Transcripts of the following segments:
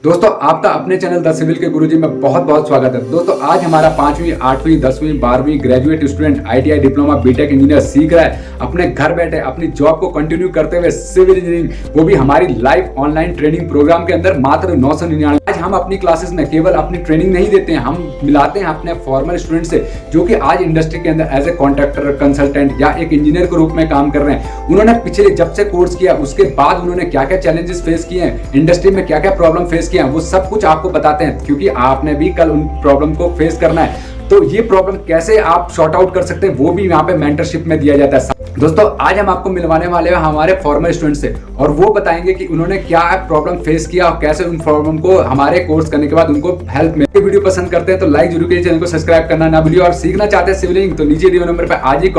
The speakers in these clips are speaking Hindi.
दोस्तों आपका अपने चैनल द सिविल के गुरुजी में बहुत बहुत स्वागत है। दोस्तों आज हमारा 5वीं 8वीं 10वीं 12वीं graduate student ITI diploma BTech engineer सीख रहा है अपने घर बैठे अपनी जॉब को कंटिन्यू करते हुए सिविल इंजीनियरिंग, वो भी हमारी लाइव ऑनलाइन ट्रेनिंग प्रोग्राम के अंदर मात्र 999। आज हम अपनी क्लासेस में केवल अपनी ट्रेनिंग नहीं देते हैं, हम मिलाते हैं अपने फॉर्मल स्टूडेंट से जो कि आज इंडस्ट्री के अंदर एज ए कॉन्ट्रैक्टर, कंसल्टेंट या एक इंजीनियर के रूप में काम कर रहे हैं। उन्होंने पिछले जब से कोर्स किया उसके बाद उन्होंने क्या क्या चैलेंजेस फेस किए हैं, इंडस्ट्री में क्या क्या प्रॉब्लम फेस किया है, वो सब कुछ आपको बताते हैं, क्योंकि आपने भी कल उन प्रॉब्लम को फेस करना है। तो ये प्रॉब्लम कैसे आप शॉर्ट आउट कर सकते हैं वो भी यहाँ पे मेंटरशिप में दिया जाता है। दोस्तों आज हम आपको मिलवाने वाले हैं हमारे फॉर्मल स्टूडेंट से और वो बताएंगे कि उन्होंने क्या प्रॉब्लम फेस किया और कैसे उन प्रॉब्लम को हमारे कोर्स करने के बाद उनको हेल्प मिली। वीडियो पसंद करते हैं तो लाइक जरूर कीजिए, चैनल को सब्सक्राइब करना ना भूलिए और सीखना चाहते हैं सिविल इंजीनियरिंग तो नीचे दिए नंबर पे आज ही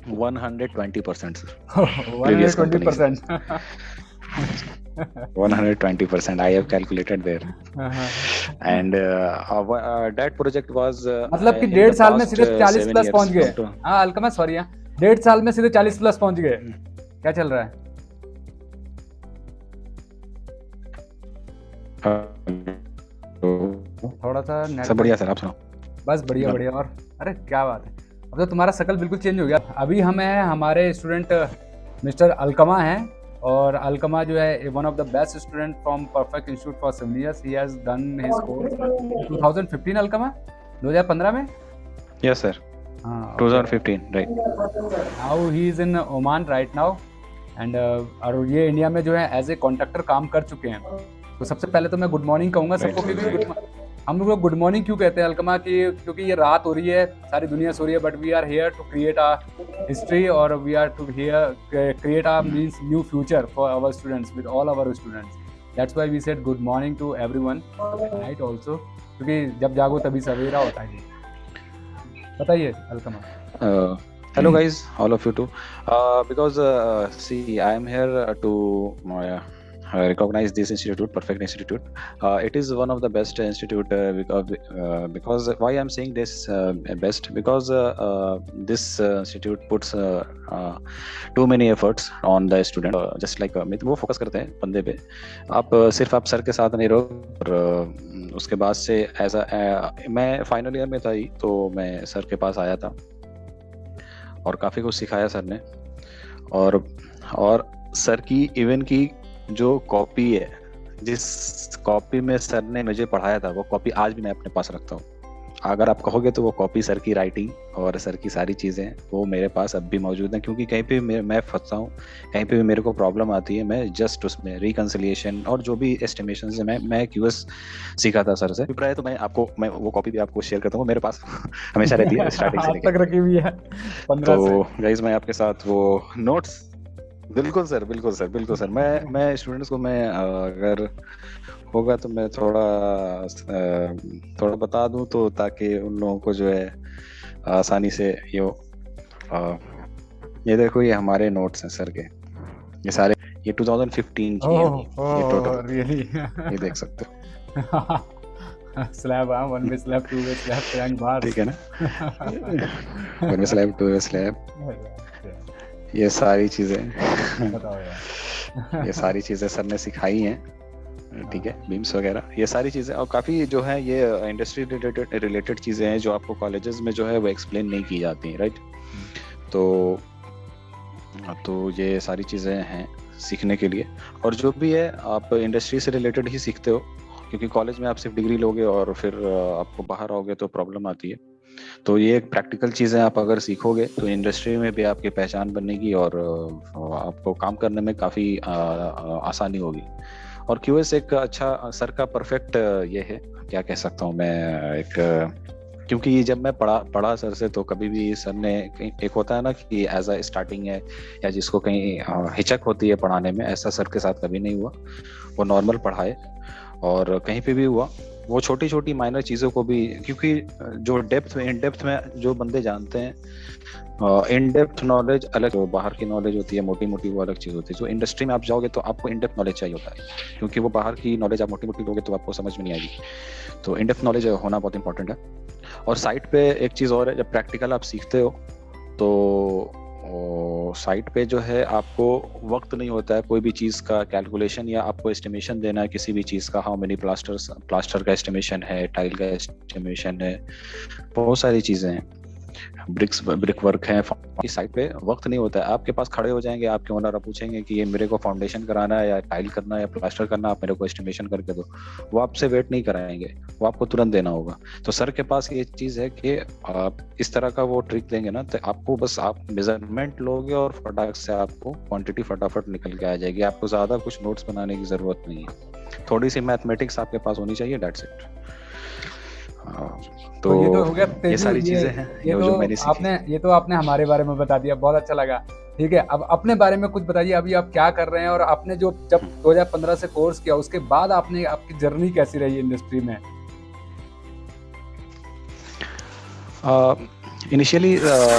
120% 120%. 120% I have calculated there. And that project was मतलब कि in 1.5 the साल में past, सीधे 40 7 प्लस years. पहुंच गए। हाँ अलकमा सॉरी, 1.5 साल में सीधे 40 प्लस पहुंच गए। क्या चल रहा है? थोड़ा सा नेट सब बढ़िया सर, आप सुनाओ। बस बढ़िया बढ़िया। और अरे क्या बात है, अब तो तुम्हारा शकल बिल्कुल चेंज हो गया। अभी हमें हमारे स्टूडेंट मिस्टर अलकमा हैं और अलकमा जो है one of the best student from perfect institute for civil engineers. He has done his course 2015 Alkama 2015 में। Yes sir. हाँ 2015 right. Now he is in Oman right now and और ये इंडिया में जो है एज ए कॉन्ट्रैक्टर काम कर चुके हैं। तो सबसे पहले तो मैं गुड मॉर्निंग कहूँगा सबको। क्योंकि हम लोग गुड मॉर्निंग क्यों कहते हैं अलकमा की, क्योंकि ये रात हो रही है, सारी दुनिया सो रही है, but we are here to create a history और we are to here create a means new future for our students with all our students. That's why we said good morning to everyone night also, क्योंकि जब जागो तभी सवेरा होता है। बताइए Alqama. Hello guys, all of you too. Because see, I am here to recognize this institute, Perfect Institute. It is one of the best institute because why I am saying this best, because this institute puts too many efforts on the student. Just like वो फोकस करते हैं बंदे पे। आप सिर्फ आप सर के साथ नहीं रहो, और उसके बाद से ऐसा मैं फाइनल ईयर में था ही, तो मैं सर के पास आया था और काफ़ी कुछ सिखाया सर ने। और सर की इवन की जो कॉपी है, जिस कॉपी में सर ने मुझे पढ़ाया था, वो कॉपी आज भी मैं अपने पास रखता हूँ। अगर आप कहोगे तो वो कॉपी, सर की राइटिंग और सर की सारी चीज़ें वो मेरे पास अब भी मौजूद हैं, क्योंकि कहीं पे मैं फंसता हूँ, कहीं पे भी मेरे को प्रॉब्लम आती है, मैं जस्ट उसमें रिकन्सिलिएशन और जो भी एस्टिमेशन से मैं क्यूएस सीखा था सर से। अभिप्राय तो मैं वो कॉपी भी आपको शेयर करता हूँ, मेरे पास हमेशा रहती है स्टार्टिंग से तक रखी हुई है 15 तो गाइज मैं आपके साथ वो नोट्स बिल्कुल सर मैं स्टूडेंट्स को मैं अगर होगा तो मैं थोड़ा बता दूं, तो ताकि उन लोगों को जो है आसानी से ये देखो, ये हमारे नोट्स हैं सर के, ये सारे ये 2015 की हैं, ये टोटल रियली ये देख सकते हो। स्लैब, हाँ, 1 way slab, 2 way slab, tank bar, ठीक है ना। 1 वे स्लैब, 2 वे स्लैब, ये सारी चीजें बताओ यार। ये सारी चीजें सर ने सिखाई हैं, ठीक है, बीम्स वगैरह, ये सारी चीजें। और काफी जो है ये इंडस्ट्री रिलेटेड चीजें हैं जो आपको कॉलेजेस में जो है वो एक्सप्लेन नहीं की जाती हैं, राइट। तो ये सारी चीजें हैं सीखने के लिए, और जो भी है आप इंडस्ट्री से रिलेटेड ही सीखते हो, क्योंकि कॉलेज में आप सिर्फ डिग्री लोगे और फिर आपको बाहर आओगे तो प्रॉब्लम आती है। तो ये एक प्रैक्टिकल चीज़ें आप अगर सीखोगे तो इंडस्ट्री में भी आपकी पहचान बनेगी और आपको काम करने में काफ़ी आसानी होगी। और क्यूएस एक अच्छा सर का परफेक्ट ये है, क्या कह सकता हूँ मैं, क्योंकि जब मैं पढ़ा सर से, तो कभी भी सर ने एक होता है ना कि एज अ स्टार्टिंग है या जिसको कहीं हिचक होती है पढ़ाने में, ऐसा सर के साथ कभी नहीं हुआ। वो नॉर्मल पढ़ाए और कहीं पे भी हुआ वो छोटी छोटी माइनर चीज़ों को भी, क्योंकि जो इन डेप्थ में जो बंदे जानते हैं, इन डेप्थ नॉलेज अलग, जो बाहर की नॉलेज होती है मोटी मोटी वो अलग चीज़ होती है। जो इंडस्ट्री में आप जाओगे तो आपको इन डेप्थ नॉलेज चाहिए होता है, क्योंकि वो बाहर की नॉलेज आप मोटी मोटी लोगे तो आपको समझ में नहीं आएगी। तो इन डेप्थ नॉलेज होना बहुत इंपॉर्टेंट है। और साइट पे एक चीज़ और है, जब प्रैक्टिकल आप सीखते हो तो साइट पे जो है आपको वक्त नहीं होता है कोई भी चीज़ का कैलकुलेशन या आपको एस्टिमेशन देना है किसी भी चीज़ का। हाउ मेनी प्लास्टर का एस्टिमेशन है, टाइल का एस्टिमेशन है, बहुत सारी चीज़ें हैं, ब्रिक वर्क है। की साइट पे वक्त नहीं होता है, आपके पास खड़े हो जाएंगे आपके ओनर, आप पूछेंगे कि ये मेरे को फाउंडेशन कराना है या टाइल करना है या प्लास्टर करना, आप मेरे को एस्टिमेशन करके दो। वो आपसे वेट नहीं कराएंगे, वो आपको तुरंत देना होगा। तो सर के पास ये चीज़ है कि आप इस तरह का वो ट्रिक देंगे ना, तो आपको बस आप मेजरमेंट लोगे और फटाक से आपको क्वांटिटी फटाफट निकल के आ जाएगी। आपको ज़्यादा कुछ नोट्स बनाने की ज़रूरत नहीं है, थोड़ी सी मैथमेटिक्स आपके पास होनी चाहिए, दैट्स इट। तो ये तो हो गया ये सारी चीजें हैं ये जो मैंने सीखी। ये तो आपने हमारे बारे में बता दिया, बहुत अच्छा लगा। ठीक है, अब अपने बारे में कुछ बताइए, अभी आप क्या कर रहे हैं और आपने जो जब 2015 से कोर्स किया उसके बाद आपने आपकी जर्नी कैसी रही इंडस्ट्री में? इनिशियली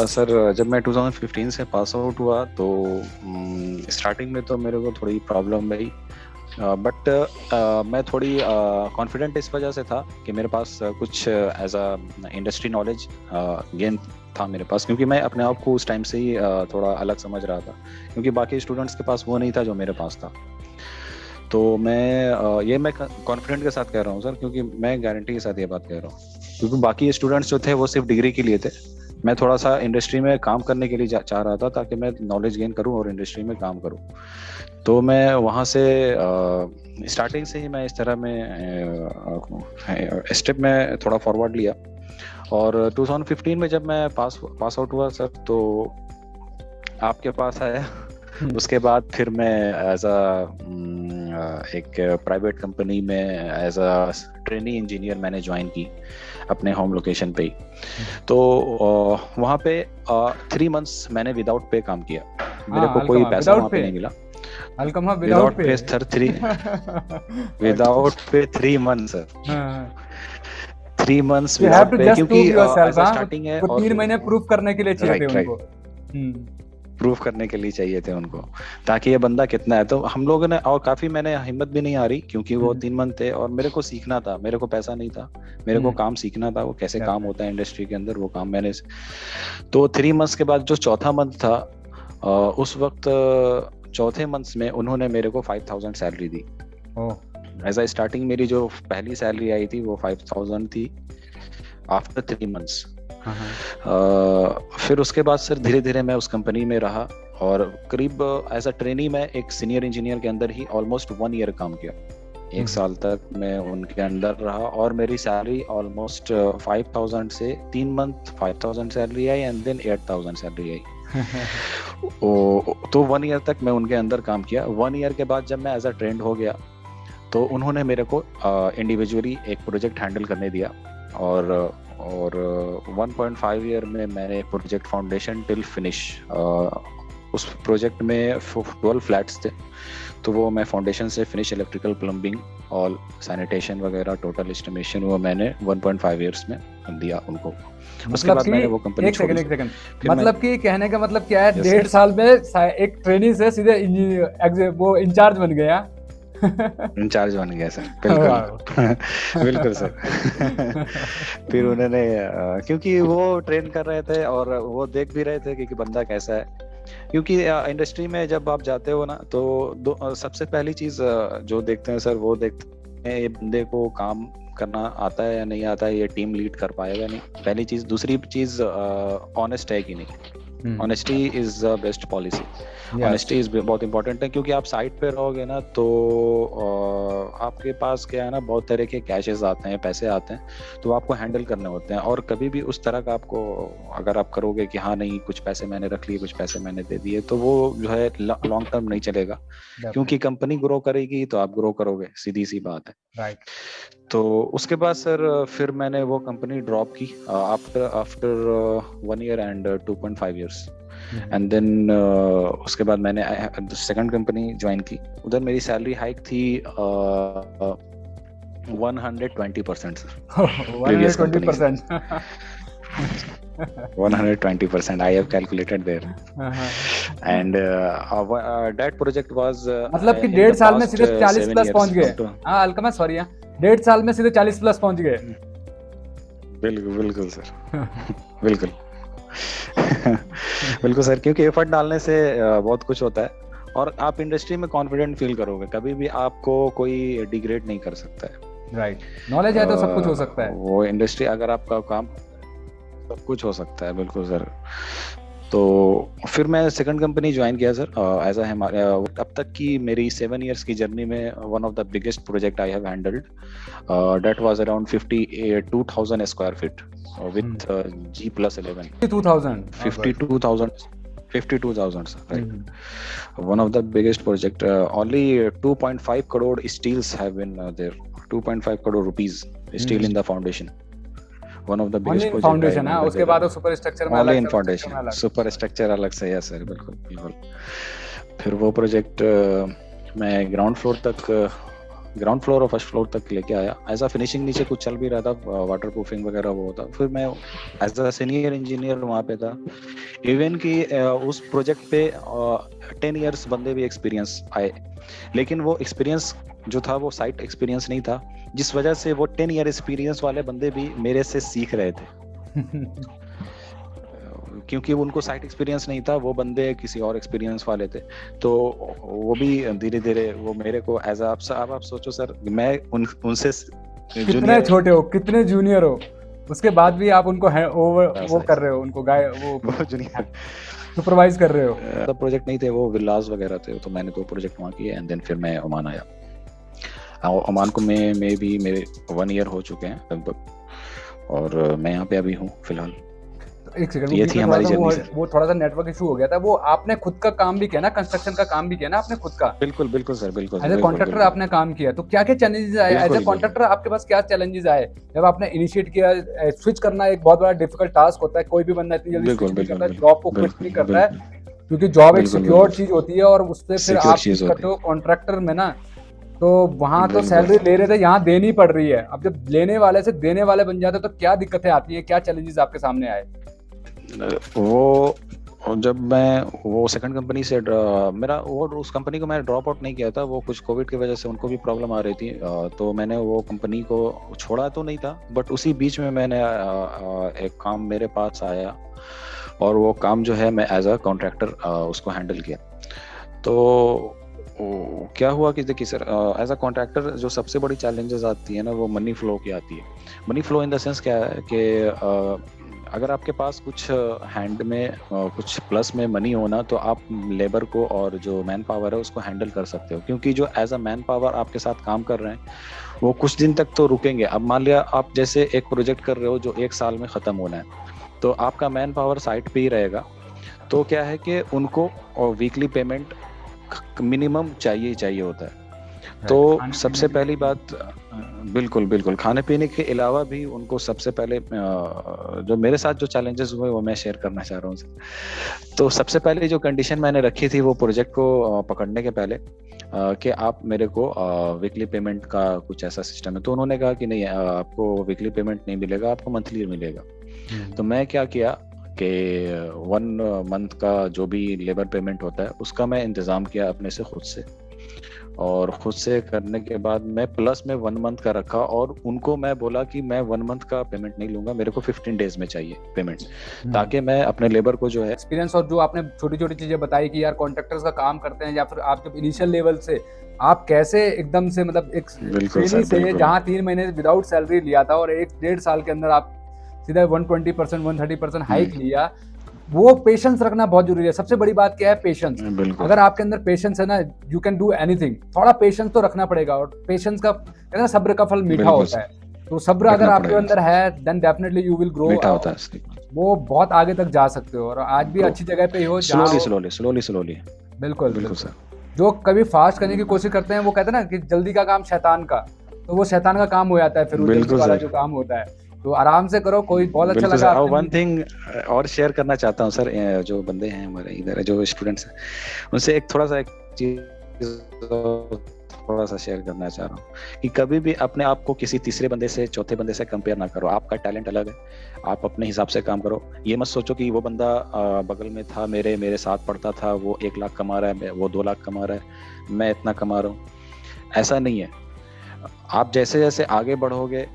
सर जब मैं 2015 से पास आउट हुआ तो स्टार्टिंग में तो मेरे को थोड़ी प्रॉब्लम रही, बट मैं थोड़ी कॉन्फिडेंट इस वजह से था कि मेरे पास कुछ as a industry knowledge gain था मेरे पास, क्योंकि मैं अपने आप को उस टाइम से ही थोड़ा अलग समझ रहा था, क्योंकि बाकी स्टूडेंट्स के पास वो नहीं था जो मेरे पास था। तो मैं कॉन्फिडेंट के साथ कह रहा हूँ सर, क्योंकि मैं गारंटी के साथ ये बात कह रहा हूँ, क्योंकि बाकी स्टूडेंट्स जो थे वो सिर्फ डिग्री के लिए थे। मैं थोड़ा सा इंडस्ट्री में काम करने के लिए चाह रहा था, ताकि मैं नॉलेज गेन करूँ और इंडस्ट्री में काम करूँ। तो मैं वहाँ से स्टार्टिंग से ही मैं इस तरह में स्टेप में थोड़ा फॉरवर्ड लिया। और 2015 में जब मैं पास आउट हुआ सर, तो आपके पास आया। उसके बाद फिर मैं एज एक प्राइवेट कंपनी में एज अ ट्रेनी इंजीनियर मैंने ज्वाइन की अपने होम लोकेशन पे ही। तो वहाँ पे 3 मंथ्स मैंने विदाउट पे काम किया, मेरे को कोई पैसा वहाँ पे नहीं मिला। Without pay sir, without pay 3 months sir, 3 months without pay, क्योंकि स्टार्टिंग है और 3 महीने प्रूफ करने के लिए चाहिए थे उनको, प्रूफ करने के लिए चाहिए थे उनको, ताकि ये बंदा कितना है। तो हम लोगों ने, और काफी मैंने हिम्मत भी नहीं आ रही, क्योंकि वो 3 मंथ थे और मेरे को सीखना था, मेरे को पैसा नहीं था, मेरे को काम सीखना था, वो कैसे काम होता है इंडस्ट्री के अंदर, वो काम मैंने। तो 3 मंथ्स के बाद जो चौथा मंथ था, उस वक्त चौथे मंथ्स में उन्होंने मेरे को 5000 सैलरी दी। एज अ स्टार्टिंग मेरी जो पहली सैलरी आई थी वो 5000 थी आफ्टर 3 मंथ्स। फिर उसके बाद सर धीरे धीरे मैं उस कंपनी में रहा, और करीब एज अ ट्रेनी में एक सीनियर इंजीनियर के अंदर ही ऑलमोस्ट 1 ईयर काम किया। 1 साल तक मैं उनके अंदर रहा, और मेरी सैलरी ऑलमोस्ट 5000 से 3 मंथ 5000 सैलरी आई, एंड देन 8000 सैलरी आई। तो 1 ईयर तक मैं उनके अंदर काम किया। 1 ईयर के बाद जब मैं एज अ ट्रेंड हो गया, तो उन्होंने मेरे को इंडिविजुअली एक प्रोजेक्ट हैंडल करने दिया, और 1.5 ईयर में मैंने प्रोजेक्ट फाउंडेशन टिल फिनिश, उस प्रोजेक्ट में 12 फ्लैट्स थे, तो वो मैं फाउंडेशन से finish, electrical, plumbing, all sanitation वगैरह टोटल एस्टिमेशन वो मैंने 1.5 ईयर्स में दिया उनको। उसके बाद मैंने वो कंपनी छोड़ी। एक सेकंड, मतलब कि कहने का मतलब क्या है, 1.5 साल में एक ट्रेनी से सीधे वो इंचार्ज बन गया। इंचार्ज बन गया सर, बिल्कुल बिल्कुल सर। फिर उन्होंने, क्योंकि वो ट्रेन कर रहे थे और वो देख भी रहे थे कि बंदा कैसा है, क्योंकि इंडस्ट्री में जब आप जाते हो ना, तो सबसे पहली चीज जो देखते हैं सर, वो देखते हैं ये बंदे को काम करना आता है या नहीं आता है, ये टीम लीड कर पाएगा नहीं, पहली चीज। दूसरी चीज ऑनेस्ट है कि नहीं। Honesty is the best policy. Honesty is बहुत इंपॉर्टेंट है, क्योंकि आप साइट पे रहोगे ना, तो आपके पास क्या है ना, बहुत तरह के कैशेस आते हैं, पैसे आते हैं, तो आपको हैंडल करने होते हैं। और कभी भी उस तरह का आपको, अगर आप करोगे कि हाँ नहीं कुछ पैसे मैंने रख लिए, कुछ पैसे मैंने दे दिए, तो वो जो है लॉन्ग टर्म नहीं चलेगा, क्योंकि कंपनी ग्रो करेगी तो आप ग्रो करोगे, सीधी सी बात है। राइट। तो उसके बाद सर फिर मैंने वो कंपनी ड्रॉप की after 1 year and 2.5 years, and then उसके बाद मैंने सेकंड कंपनी ज्वाइन की। उधर मेरी सैलरी हाइक थी 120% sir. 120%। 120% I have calculated there. And that project was मतलब कि 1.5 साल में सीधे 40 प्लस पहुंच गए। हाँ अलकमा, सॉरी, 1.5 साल में सीधे 40 प्लस पहुंच गए। बिल्कुल बिल्कुल सर, बिल्कुल। बिल्कुल सर, क्योंकि एफर्ट डालने से बहुत कुछ होता है, और आप इंडस्ट्री में कॉन्फिडेंट फील करोगे, कभी भी आपको कोई डिग्रेड नहीं कर सकता है। राइट, नॉलेज है तो सब कुछ हो सकता है। वो इंडस्ट्री अगर आपका काम, सब कुछ हो सकता है, बिल्कुल सर। तो फिर मैं सेकंड कंपनी ज्वाइन किया सर एज अ हमारे अब तक की मेरी 7 इयर्स की जर्नी में one of the biggest project I have handled, that was around 52,000 square feet with G+11 2000 52,000 sir, right. One of the biggest project, only 2.5 crore steels have been there, 2.5 crore rupees steel in the foundation. One of the biggest project foundation है, उसके बाद सुपर स्ट्रक्चर में only अलग, in foundation, सुपर स्ट्रक्चर अलग से है सर, बिल्कुल बिल्कुल। फिर वो प्रोजेक्ट मैं ग्राउंड फ्लोर और फर्स्ट फ्लोर तक लेके आया एज अ फिनिशिंग। नीचे कुछ चल भी रहा था, वाटर प्रूफिंग वगैरह वो था। फिर मैं एज अ सीनियर इंजीनियर वहाँ पे था। इवन कि उस प्रोजेक्ट पे 10 इयर्स बंदे भी एक्सपीरियंस आए, लेकिन वो एक्सपीरियंस जो था वो साइट एक्सपीरियंस नहीं था, जिस वजह से वो 10 ईयर एक्सपीरियंस वाले बंदे भी मेरे से सीख रहे थे क्योंकि उनको साइट एक्सपीरियंस नहीं था, वो बंदे किसी और एक्सपीरियंस वाले थे। तो वो भी धीरे धीरे वो मेरे को एज आप सोचो सर, मैं उनसे कितने छोटे हो, कितने जूनियर हो, उसके बाद भी आप उनको वो कर रहे हो, उनको वो जूनियर सुपरवाइज कर रहे हो। तो प्रोजेक्ट नहीं थे, वो विलास वगैरह थे, तो मैंने 2 प्रोजेक्ट वहाँ किए एंड देन फिर मैं ओमान आया। ओमान को मैं भी मेरे 1 ईयर हो चुके हैं लगभग, और मैं यहाँ पे अभी हूँ फिलहाल। एक सेकंड, ये थी हमारी जर्नी सर। वो थोड़ा सा नेटवर्क इशू हो गया था। वो आपने खुद का काम भी किया ना, कंस्ट्रक्शन का काम भी किया ना आपने खुद का? बिल्कुल बिल्कुल सर, बिल्कुल एज ए कॉन्ट्रैक्टर आपने काम किया, तो क्या क्या चैलेंजेस आए एज ए कॉन्ट्रैक्टर? आपके पास क्या चैलेंजेस आए जब आपने इनिशिएट किया? स्विच करना एक बहुत बड़ा डिफिकल्ट टास्क होता है, कोई भी बंदा इतनी जल्दी स्विच नहीं करता, जॉब को क्विट नहीं करता है, क्योंकि जॉब एक सिक्योर चीज होती है, और उससे फिर आप करते हो कॉन्ट्रैक्टर में ना, तो वहां तो सैलरी ले रहे थे, यहाँ देनी पड़ रही है। अब जब लेने वाले से देने वाले बन जाते तो क्या दिक्कतें आती है, क्या चैलेंजेस आपके सामने आए? वो जब मैं वो सेकंड कंपनी से मेरा वो उस कंपनी को मैंने ड्रॉप आउट नहीं किया था, वो कुछ कोविड की वजह से उनको भी प्रॉब्लम आ रही थी, तो मैंने वो कंपनी को छोड़ा तो नहीं था, बट उसी बीच में मैंने एक काम मेरे पास आया, और वो काम जो है मैं एज अ कॉन्ट्रैक्टर उसको हैंडल किया। तो क्या हुआ कि देखिए सर, एज अ कॉन्ट्रैक्टर जो सबसे बड़ी चैलेंजेस आती है ना, वो मनी फ्लो की आती है। Money flow in the sense क्या है कि अगर आपके पास कुछ हैंड में कुछ प्लस में मनी होना, तो आप लेबर को और जो मैन पावर है उसको हैंडल कर सकते हो, क्योंकि जो एज अ मैन पावर आपके साथ काम कर रहे हैं वो कुछ दिन तक तो रुकेंगे। अब मान लिया आप जैसे एक प्रोजेक्ट कर रहे हो जो 1 साल में ख़त्म होना है, तो आपका मैन पावर साइट पे ही रहेगा, तो क्या है कि उनको वीकली पेमेंट मिनिमम चाहिए होता है। तो सबसे पहली बात, बिल्कुल बिल्कुल, खाने पीने के अलावा भी उनको सबसे पहले जो मेरे साथ जो चैलेंजेस हुए वो मैं शेयर करना चाह रहा हूँ। तो सबसे पहले जो कंडीशन मैंने रखी थी वो प्रोजेक्ट को पकड़ने के पहले, कि आप मेरे को वीकली पेमेंट का कुछ ऐसा सिस्टम है। तो उन्होंने कहा कि नहीं, आपको वीकली पेमेंट नहीं मिलेगा, आपको मंथली मिलेगा। तो मैं क्या किया कि 1 मंथ का जो भी लेबर पेमेंट होता है उसका मैं इंतज़ाम किया अपने से खुद से, और खुद से करने के बाद मैं प्लस में 1 मंथ का रखा, और उनको मैं बोला कि मैं 1 मंथ का पेमेंट नहीं लूंगा, मेरे को 15 डेज में चाहिए पेमेंट, ताकि मैं अपने लेबर को जो है एक्सपीरियंस, और जो आपने छोटी छोटी चीजें बताई कि यार कॉन्ट्रैक्टर्स का काम करते हैं, या फिर आप जब इनिशियल लेवल से आप कैसे एकदम से मतलब एक ट्रेनी से जहाँ 3 महीने विदाउट सैलरी लिया था और 1-1.5 साल के अंदर आप सीधा 120% 130% हाइक लिया, वो पेशेंस रखना बहुत जरूरी है। सबसे बड़ी बात क्या है? पेशेंस। अगर आपके अंदर पेशेंस है ना, यू कैन डू एनीथिंग। थोड़ा पेशेंस तो रखना पड़ेगा, और पेशेंस का कहते हैं सब्र का फल मीठा होता है, तो सब्र अगर आपके अंदर है then definitely you will grow, वो बहुत आगे तक जा सकते हो, और आज भी अच्छी जगह पे हो। स्लोली बिल्कुल सर। जो कभी फास्ट करने की कोशिश करते हैं, वो कहते हैं ना कि जल्दी का काम शैतान का, तो वो शैतान का काम हो जाता है, फिर वो वाला जो काम होता है, तो आराम से करो। कोई बहुत अच्छा लगा। वन थिंग और शेयर करना चाहता हूँ सर, जो बंदे हैं हमारे इधर, जो स्टूडेंट्स हैं, उनसे एक चीज थोड़ा सा शेयर करना चाह रहा हूँ कि कभी भी अपने आप को किसी तीसरे बंदे से, चौथे बंदे से कंपेयर ना करो। आपका टैलेंट अलग है, आप अपने हिसाब से काम करो। ये मत सोचो कि वो बंदा बगल में था, मेरे साथ पढ़ता था, वो 1 लाख कमा रहा है, वो 2 लाख कमा रहा है, मैं इतना कमा रहा हूँ। ऐसा नहीं है। आप जैसे जैसे आगे बढ़ोगे,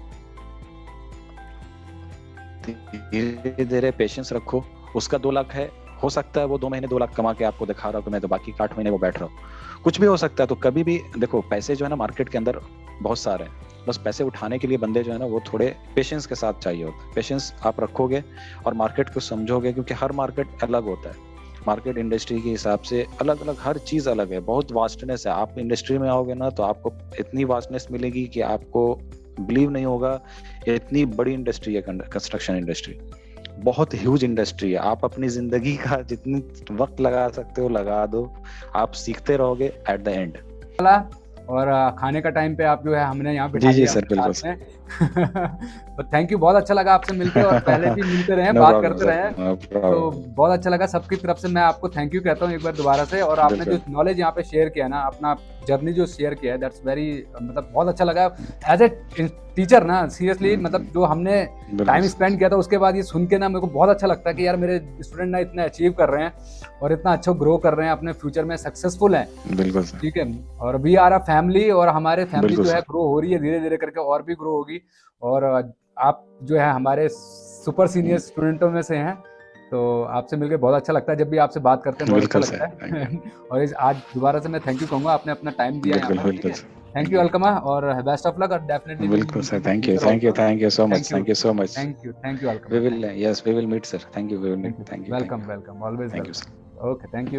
धीरे धीरे पेशेंस रखो, उसका 2 लाख है, हो सकता है वो 2 महीने 2 लाख कमा के आपको दिखा रहा हो कि मैं तो बाकी 8 महीने वो बैठ रहा हूँ, कुछ भी हो सकता है। तो कभी भी देखो, पैसे जो है ना मार्केट के अंदर बहुत सारे हैं, बस पैसे उठाने के लिए बंदे जो है ना वो थोड़े पेशेंस के साथ चाहिए होता है। पेशेंस आप रखोगे और मार्केट को समझोगे, क्योंकि हर मार्केट अलग होता है। मार्केट इंडस्ट्री के हिसाब से अलग अलग, हर चीज अलग है, बहुत वास्टनेस है। आप इंडस्ट्री में आओगे ना तो आपको इतनी वास्टनेस मिलेगी कि आपको बिलीव नहीं होगा, इतनी बड़ी इंडस्ट्री है कंस्ट्रक्शन इंडस्ट्री, बहुत ह्यूज इंडस्ट्री है। आप अपनी जिंदगी का जितनी वक्त लगा सकते हो लगा दो, आप सीखते रहोगे एट द एंड। और खाने का टाइम पे आप जो है हमने यहाँ पे जी सर, बिल्कुल सर। तो थैंक यू, बहुत अच्छा लगा आपसे मिलकर, और पहले भी मिलते रहे, बात करते रहे, तो बहुत अच्छा लगा। सबकी तरफ से मैं आपको थैंक यू कहता हूँ एक बार दोबारा से। और आपने जो नॉलेज यहाँ पे शेयर किया ना, अपना जर्नी जो शेयर किया है, दैट्स वेरी, मतलब बहुत अच्छा लगा एज ए टीचर ना, सीरियसली। मतलब जो हमने टाइम स्पेंड किया था उसके बाद ये सुन के ना मेरे को बहुत अच्छा लगता है कि यार मेरे स्टूडेंट ना इतना अचीव कर रहे हैं और इतना अच्छा ग्रो कर रहे हैं, अपने फ्यूचर में सक्सेसफुल हैं। बिल्कुल सर, ठीक है। और वी आर अ फैमिली, और हमारे फैमिली जो है ग्रो हो रही है, धीरे धीरे करके और भी ग्रो होगी। और आप जो है हमारे सुपर सीनियर स्टूडेंटों में से हैं, तो आपसे मिलकर बहुत अच्छा लगता है। जब भी आपसे बात करते हैं बहुत अच्छा लगता है। और आज दोबारा से मैं थैंक यू कहूँगा, आपने अपना टाइम दिया यहाँ पर। थैंक यू अलकमा, और बेस्ट ऑफ लक, और डेफिनेटली बिल्कुल sir, thank you so much, thank you so much, thank you Alkama. We will meet sir, thank you, we will meet, thank you, welcome always, thank you sir, okay, thank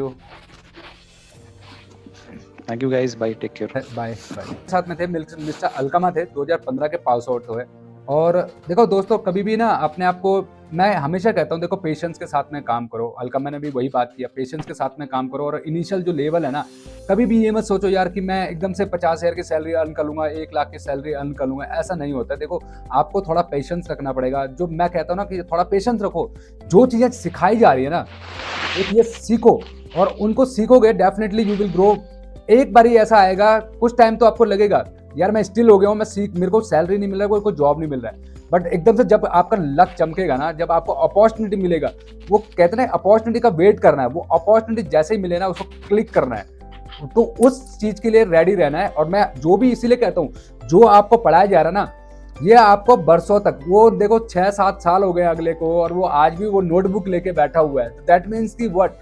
you guys, bye, take care, bye. साथ में थे मिस्टर अलकमा, थे 2015 के पास आउट हुए। और देखो दोस्तों, कभी भी ना अपने आप को, मैं हमेशा कहता हूँ देखो, पेशेंस के साथ में काम करो। अलकमा ने भी वही बात किया, पेशेंस के साथ में काम करो। और इनिशियल जो लेवल है ना, कभी भी ये मत सोचो यार कि मैं एकदम से 50,000 की सैलरी अर्न कर लूंगा, 1 लाख की सैलरी अर्न कर लूंगा, ऐसा नहीं होता। देखो, आपको थोड़ा पेशेंस रखना पड़ेगा। जो मैं कहता हूँ ना कि थोड़ा पेशेंस रखो, जो चीज़ें सिखाई जा रही है ना, एक ये सीखो, और उनको सीखोगे डेफिनेटली यू विल ग्रो। एक बार ही ऐसा आएगा, कुछ टाइम तो आपको लगेगा यार मैं स्टिल हो गया हूँ, मैं सीख, मेरे को सैलरी नहीं मिल रहा है, कोई जॉब नहीं मिल रहा है। बट एकदम से जब आपका लक चमकेगा ना, जब आपको अपॉर्चुनिटी मिलेगा, वो कहते हैं अपॉर्चुनिटी का वेट करना है, वो अपॉर्चुनिटी जैसे ही मिले ना उसको क्लिक करना है। तो उस चीज के लिए रेडी रहना है। और मैं जो भी इसीलिए कहता हूँ, जो आपको पढ़ाया जा रहा है ना, ये आपको बरसों तक, वो देखो 6-7 साल हो गए अगले को, और वो आज भी वो नोटबुक लेके बैठा हुआ है। दैट मीन्स की व्हाट,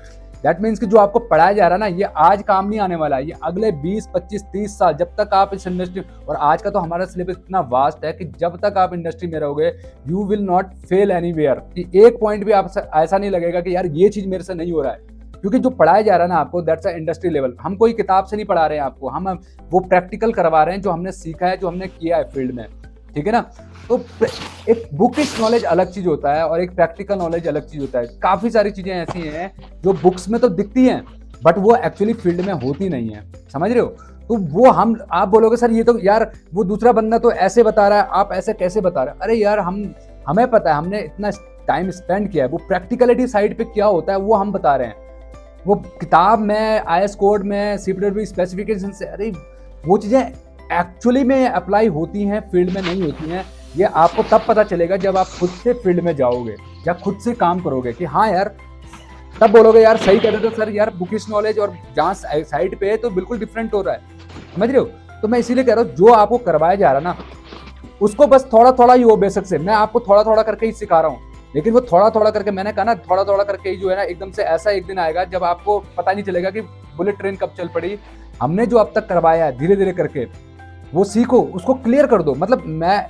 दैट मीन्स कि जो आपको पढ़ाया जा रहा है ना, ये आज काम नहीं आने वाला है, ये अगले 20, 25, 30 साल जब तक आप इस इंडस्ट्री, और आज का तो हमारा सिलेबस इतना वास्ट है कि जब तक आप इंडस्ट्री में रहोगे you will not fail anywhere. कि एक पॉइंट भी आप ऐसा नहीं लगेगा कि यार ये चीज मेरे से नहीं हो रहा है, क्योंकि जो पढ़ाया जा रहा है ना आपको, दैट्स अ इंडस्ट्री लेवल। हम कोई किताब से नहीं पढ़ा रहे हैं आपको, हम वो प्रैक्टिकल करवा रहे हैं, जो हमने सीखा है, जो हमने किया है फील्ड में। ठीक है ना। तो एक बुकिश नॉलेज अलग चीज होता है और एक प्रैक्टिकल नॉलेज अलग चीज होता है। काफी सारी चीजें ऐसी हैं जो बुक्स में तो दिखती हैं बट वो एक्चुअली फील्ड में होती नहीं है, समझ रहे हो। तो वो आप बोलोगे सर ये तो यार वो दूसरा बंदा तो ऐसे बता रहा है, आप ऐसे कैसे बता रहे हैं। अरे यार हमें पता है, हमने इतना टाइम स्पेंड किया है, वो प्रैक्टिकलिटी साइड पे क्या होता है वो हम बता रहे हैं। वो किताब में, IS कोड में, CPW स्पेसिफिकेशन से, अरे वो चीजें एक्चुअली में अप्लाई होती हैं, फील्ड में नहीं होती हैं। ये आपको तब पता चलेगा जब आप खुद से फील्ड में जाओगे या खुद से काम करोगे कि हाँ यार, तब बोलोगे यार सही कहते थे सर, यार बुकिश नॉलेज और जहाँ साइड पे है तो बिल्कुल डिफरेंट हो रहा है, समझ रहे हो। तो मैं इसीलिए कह रहा हूँ जो आपको करवाया जा रहा है ना, उसको बस थोड़ा थोड़ा ही हो, बेसिक से मैं आपको थोड़ा थोड़ा करके ही सिखा रहा हूँ। लेकिन वो थोड़ा थोड़ा करके, मैंने कहा ना थोड़ा थोड़ा करके ही जो है ना, एकदम से ऐसा एक दिन आएगा जब आपको पता नहीं चलेगा कि बुलेट ट्रेन कब चल पड़ी। हमने जो अब तक करवाया है धीरे धीरे करके वो सीखो, उसको क्लियर कर दो। मतलब मैं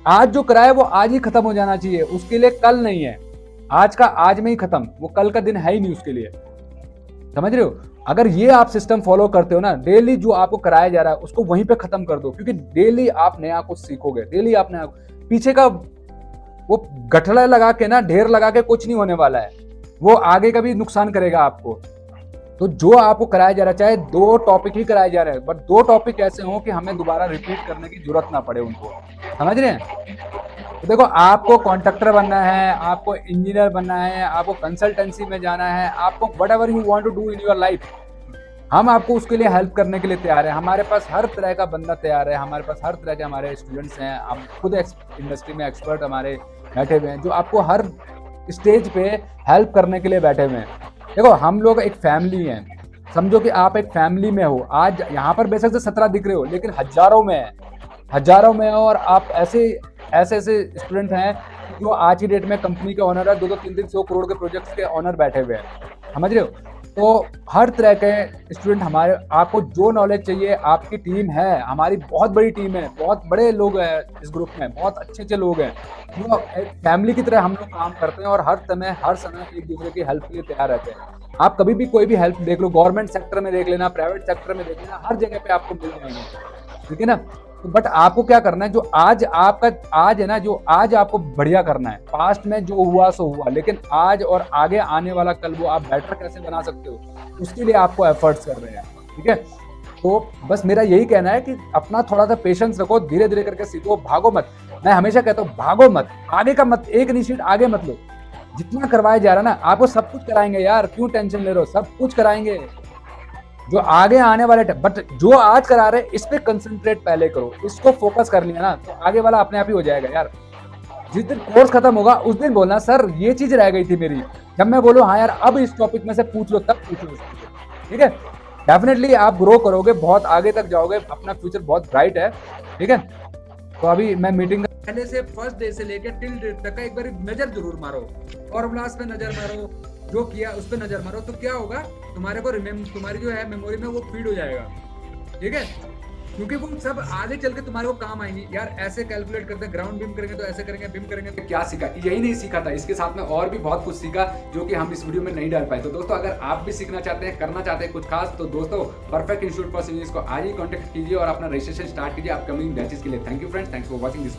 आज जो कराया वो आज ही खत्म हो जाना चाहिए, उसके लिए कल नहीं है। आज का आज में ही खत्म, वो कल का दिन है ही नहीं उसके लिए, समझ रहे हो। अगर ये आप सिस्टम फॉलो करते हो ना, डेली जो आपको कराया जा रहा है उसको वहीं पे खत्म कर दो, क्योंकि डेली आप नया कुछ सीखोगे, डेली आप नया, पीछे का वो गठड़ा लगा के ना, ढेर लगा के कुछ नहीं होने वाला है, वो आगे का भी नुकसान करेगा आपको। तो जो आपको कराया जा रहा है, चाहे 2 टॉपिक ही कराए जा रहे हैं, बट 2 टॉपिक ऐसे हों कि हमें दोबारा रिपीट करने की जरूरत ना पड़े उनको, समझ रहे हैं। तो देखो, आपको कॉन्ट्रैक्टर बनना है, आपको इंजीनियर बनना है, आपको कंसल्टेंसी में जाना है, आपको whatever you want to do in your life, हम आपको उसके लिए हेल्प करने के लिए तैयार है। हमारे पास हर तरह का बंदा तैयार है, हमारे पास हर तरह के हमारे स्टूडेंट्स हैं, हम खुद इंडस्ट्री में एक्सपर्ट हमारे बैठे हुए हैं, जो आपको हर स्टेज पे हेल्प करने के लिए बैठे हुए हैं। देखो, हम लोग एक फैमिली हैं, समझो कि आप एक फैमिली में हो। आज यहाँ पर बेशक से 17 दिख रहे हो, लेकिन हजारों में है, हजारों में हो। और आप ऐसे स्टूडेंट हैं जो आज की डेट में कंपनी के ऑनर है, 2-2 3-3 100 करोड़ के प्रोजेक्ट्स के ऑनर बैठे हुए हैं, समझ रहे हो। तो हर तरह के स्टूडेंट हमारे, आपको जो नॉलेज चाहिए, आपकी टीम है, हमारी बहुत बड़ी टीम है, बहुत बड़े लोग हैं इस ग्रुप में, बहुत अच्छे लोग हैं, जो एक फैमिली की तरह हम लोग काम करते हैं और हर समय एक दूसरे की हेल्प के लिए तैयार रहते हैं। आप कभी भी कोई भी हेल्प देख लो, गवर्नमेंट सेक्टर में देख लेना, प्राइवेट सेक्टर में देख लेना, हर जगह पे आपको मिल जाएंगे, ठीक है ना। तो बट आपको क्या करना है, जो आज आपका आज है ना, जो आज आपको बढ़िया करना है। पास्ट में जो हुआ सो हुआ, लेकिन आज और आगे आने वाला कल वो आप बेटर कैसे बना सकते हो, उसके लिए आपको एफर्ट्स कर रहे हैं, ठीक है। तो बस मेरा यही कहना है कि अपना थोड़ा सा पेशेंस रखो, धीरे धीरे करके सीखो, भागो मत। मैं हमेशा कहता हूँ भागो मत, आगे का मत, एक इनिशिएट आगे मत लो। जितना करवाया जा रहा है ना, आपको सब कुछ कराएंगे यार, क्यों टेंशन ले रहे हो, सब कुछ कराएंगे। जो आगे आने वाले बट जो आज करा रहे इस पे कंसंट्रेट पहले करो, इसको फोकस कर लिया ना तो आगे वाला अपने आप ही हो जाएगा यार। जिस दिन कोर्स खत्म होगा उस दिन बोलना सर ये चीज रह गई थी मेरी, जब मैं बोलूँ हाँ यार अब इस टॉपिक में से पूछ लो, तब पूछो, ठीक है। डेफिनेटली आप ग्रो करोगे, बहुत आगे तक जाओगे, अपना फ्यूचर बहुत ब्राइट है, ठीक है। तो अभी मैं मीटिंग पहले से फर्स्ट डे से लेकर टिल डेट तक का एक बार नजर जरूर मारो, फॉर्मूलास पे नजर मारो, जो किया उस पे नजर मारो, तो क्या होगा तुम्हारे को तुम्हारी जो है मेमोरी में वो फीड हो जाएगा, ठीक है। क्योंकि वो सब आगे चल के तुम्हारे को काम आएंगी यार। ऐसे कैलकुलेट करते हैं, ग्राउंड बीम करेंगे तो ऐसे करेंगे, बीम करेंगे तो क्या सीखा, यही नहीं सीखा था, इसके साथ में और भी बहुत कुछ सीखा जो कि हम इस वीडियो में नहीं डाल पाए। तो दोस्तों अगर आप भी सीखना चाहते हैं, करना चाहते हैं कुछ खास, तो दोस्तों परफेक्ट इंस्टीट्यूट फॉर सिविल को आज ही कॉन्टैक्ट कीजिए और अपना रजिस्ट्रेशन स्टार्ट कीजिए अपकमिंग बैचेस के लिए। Thank you friends, thanks for watching this video.